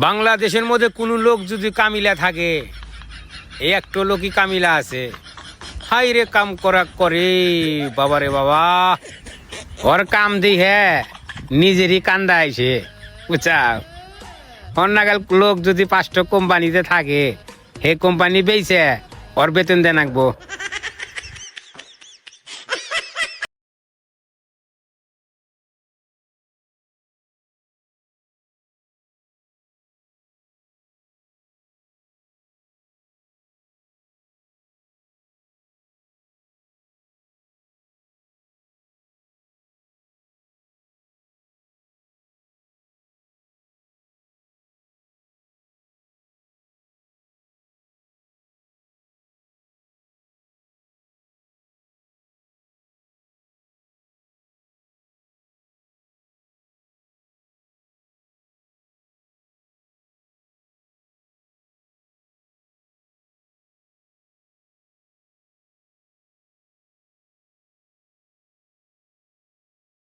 বাংলাদেশের মধ্যে কোনো লোক যদি কামিলা থাকে, এই একটা লোকই কামিলা আছে। হাই রে কাম করা করে বাবা রে বাবা, ওর কাম দিই হ্যাঁ নিজেরই কান্দা আইছে বুঝছা। অন্যাগাল লোক যদি 5টা কোম্পানিতে থাকে, হে কোম্পানি বেইছে ওর বেতন দেন রাখবো।